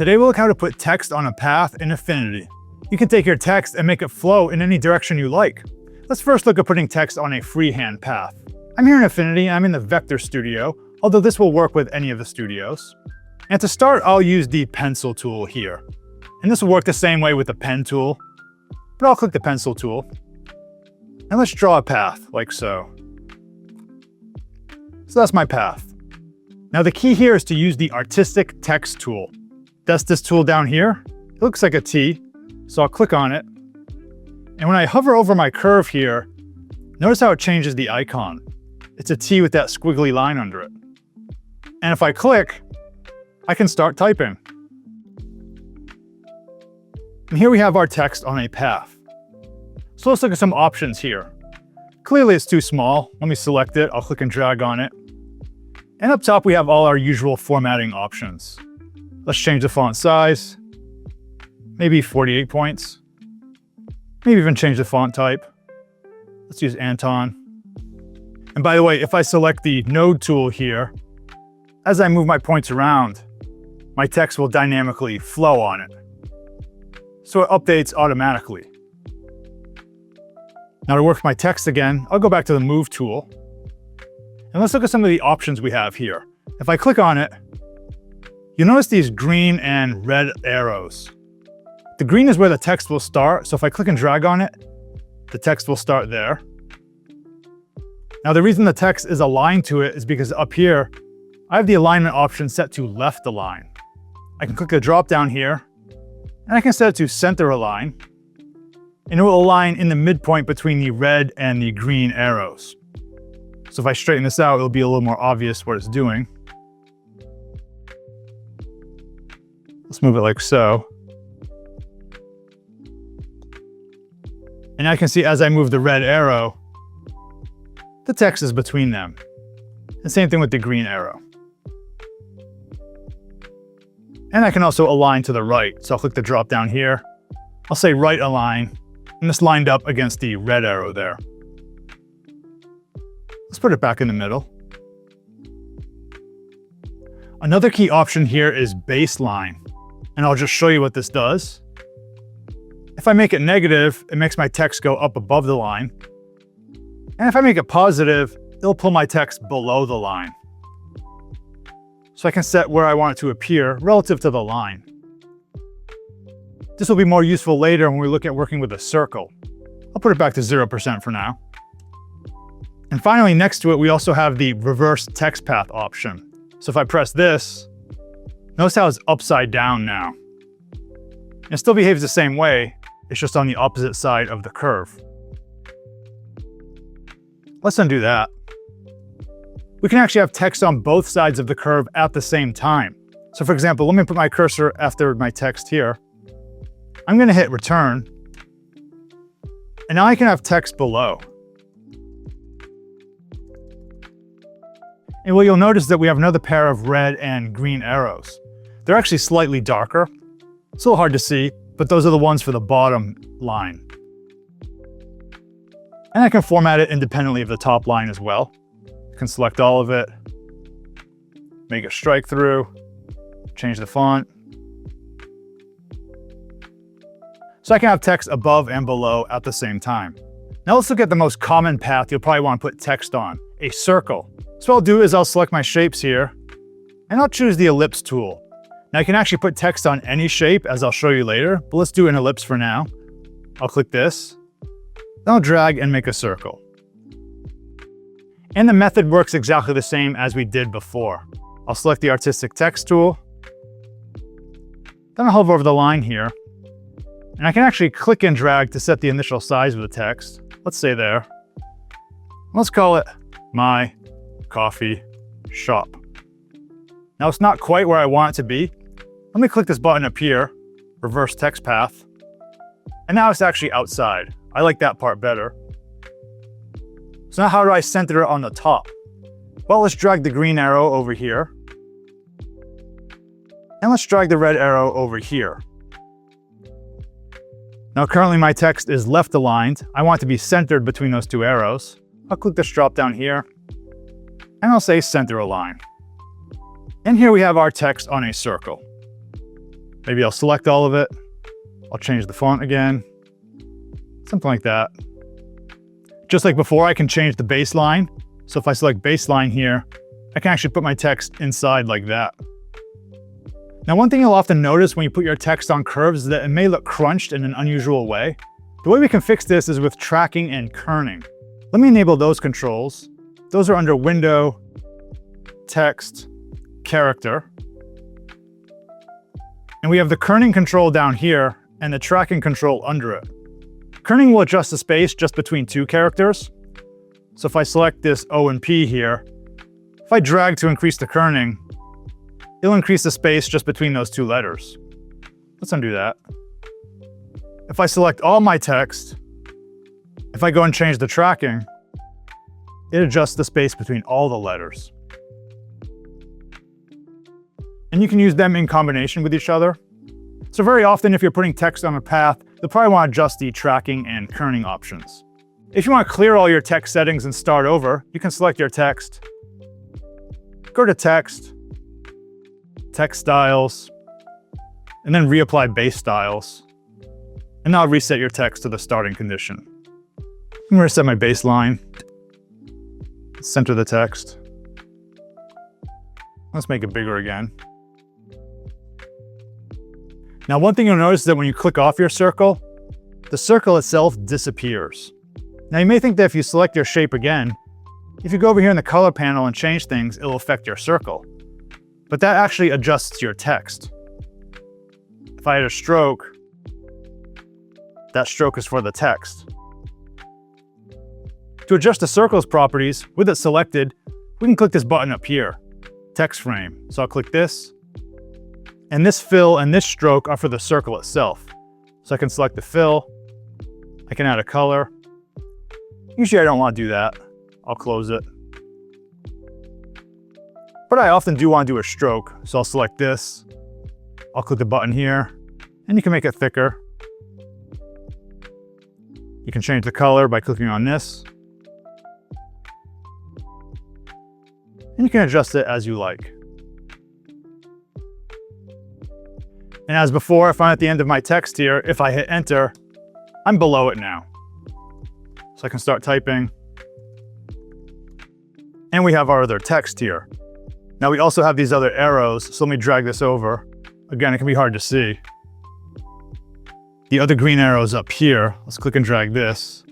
Today we'll look how to put text on a path in Affinity. You can take your text and make it flow in any direction you like. Let's first look at putting text on a freehand path. I'm here in Affinity, I'm in the Vector Studio, although this will work with any of the studios. And to start, I'll use the pencil tool here. And this will work the same way with the pen tool, but I'll click the pencil tool. And let's draw a path, like so. So that's my path. Now the key here is to use the artistic text tool. That's this tool down here. It looks like a T, so I'll click on it. And when I hover over my curve here, notice how it changes the icon. It's a T with that squiggly line under it. And if I click, I can start typing. And here we have our text on a path. So let's look at some options here. Clearly it's too small. Let me select it. I'll click and drag on it. And up top we have all our usual formatting options. Let's change the font size. Maybe 48 points. Maybe even change the font type. Let's use Anton. And by the way, if I select the node tool here, as I move my points around, my text will dynamically flow on it. So it updates automatically. Now to work with my text again, I'll go back to the Move tool. And let's look at some of the options we have here. If I click on it, you'll notice these green and red arrows. The green is where the text will start, so if I click and drag on it, the text will start there. Now the reason the text is aligned to it is because up here, I have the alignment option set to left align. I can click the drop down here, and I can set it to center align, and it will align in the midpoint between the red and the green arrows. So if I straighten this out, it'll be a little more obvious what it's doing. Let's move it like so. And I can see as I move the red arrow, the text is between them. And same thing with the green arrow. And I can also align to the right. So I'll click the drop down here. I'll say right align, and this lined up against the red arrow there. Let's put it back in the middle. Another key option here is baseline, and I'll just show you what this does. If I make it negative, it makes my text go up above the line. And if I make it positive, it'll pull my text below the line. So I can set where I want it to appear relative to the line. This will be more useful later when we look at working with a circle. I'll put it back to 0% for now. And finally, next to it, we also have the reverse text path option. So if I press this, notice how it's upside down now. It still behaves the same way, it's just on the opposite side of the curve. Let's undo that. We can actually have text on both sides of the curve at the same time. So for example, let me put my cursor after my text here. I'm gonna hit return. And now I can have text below. And what you'll notice is that we have another pair of red and green arrows. They're actually slightly darker. It's a little hard to see, but those are the ones for the bottom line. And I can format it independently of the top line as well. I can select all of it, make a strike through, change the font. So I can have text above and below at the same time. Now let's look at the most common path you'll probably want to put text on, a circle. So what I'll do is I'll select my shapes here, and I'll choose the ellipse tool. Now you can actually put text on any shape, as I'll show you later, but let's do an ellipse for now. I'll click this, then I'll drag and make a circle. And the method works exactly the same as we did before. I'll select the artistic text tool, then I'll hover over the line here, and I can actually click and drag to set the initial size of the text. Let's say there. Let's call it My Coffee Shop. Now it's not quite where I want it to be. Let me click this button up here, reverse text path, and now it's actually outside. I like that part better. So now how do I center it on the top? Well, let's drag the green arrow over here, and let's drag the red arrow over here. Now currently my text is left aligned. I want it to be centered between those two arrows. I'll click this drop down here, and I'll say center align. And here we have our text on a circle. Maybe I'll select all of it. I'll change the font again. Something like that. Just like before, I can change the baseline. So if I select baseline here, I can actually put my text inside like that. Now, one thing you'll often notice when you put your text on curves is that it may look crunched in an unusual way. The way we can fix this is with tracking and kerning. Let me enable those controls. Those are under Window, Text, Character. And we have the kerning control down here and the tracking control under it. Kerning will adjust the space just between two characters. So if I select this O and P here, if I drag to increase the kerning, it'll increase the space just between those two letters. Let's undo that. If I select all my text, if I go and change the tracking, it adjusts the space between all the letters. And you can use them in combination with each other. So very often, if you're putting text on a path, you'll probably want to adjust the tracking and kerning options. If you want to clear all your text settings and start over, you can select your text, go to Text, Text Styles, and then reapply base styles. And now reset your text to the starting condition. I'm going to reset my baseline, center the text. Let's make it bigger again. Now, one thing you'll notice is that when you click off your circle, the circle itself disappears. Now, you may think that if you select your shape again, if you go over here in the color panel and change things, it'll affect your circle. But that actually adjusts your text. If I add a stroke, that stroke is for the text. To adjust the circle's properties, with it selected, we can click this button up here, Text Frame. So I'll click this, and this fill and this stroke are for the circle itself. So I can select the fill, I can add a color. Usually I don't want to do that. I'll close it. But I often do want to do a stroke, so I'll select this. I'll click the button here, and you can make it thicker. You can change the color by clicking on this. And you can adjust it as you like. And as before, if I'm at the end of my text here, if I hit enter, I'm below it now. So I can start typing. And we have our other text here. Now we also have these other arrows, so let me drag this over. Again, it can be hard to see. The other green arrow is up here. Let's click and drag this.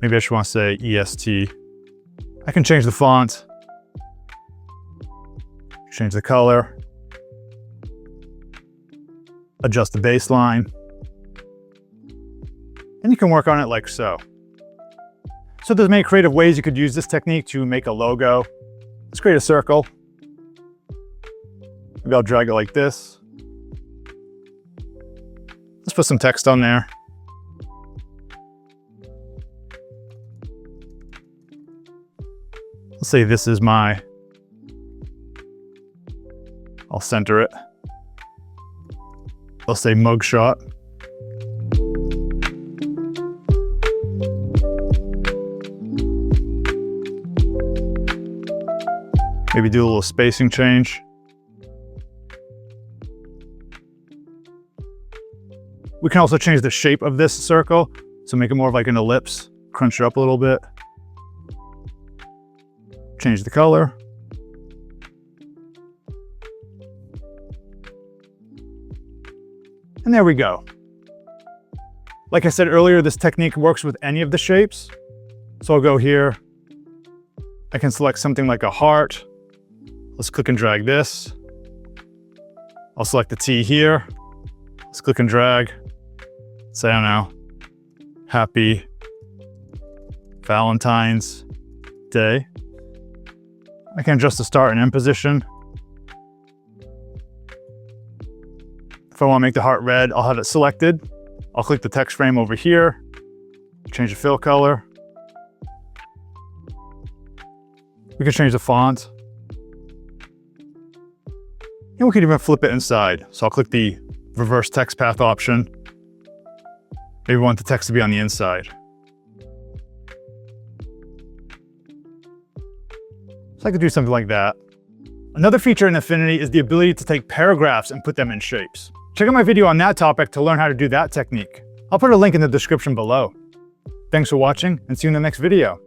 Maybe I should want to say EST. I can change the font, change the color, adjust the baseline, and you can work on it like so. So there's many creative ways you could use this technique to make a logo. Let's create a circle. Maybe I'll drag it like this. Let's put some text on there. Let's say this is my, I'll center it. I'll say mugshot. Maybe do a little spacing change. We can also change the shape of this circle, so make it more of like an ellipse, crunch it up a little bit. Change the color. And there we go. Like I said earlier, this technique works with any of the shapes. So I'll go here. I can select something like a heart. Let's click and drag this. I'll select the T here. Let's click and drag. Say, I don't know, Happy Valentine's Day. I can adjust the start and end position. If I want to make the heart red, I'll have it selected. I'll click the text frame over here, change the fill color. We can change the font. And we can even flip it inside. So I'll click the reverse text path option. Maybe we want the text to be on the inside. So I could do something like that. Another feature in Affinity is the ability to take paragraphs and put them in shapes. Check out my video on that topic to learn how to do that technique. I'll put a link in the description below. Thanks for watching, and see you in the next video.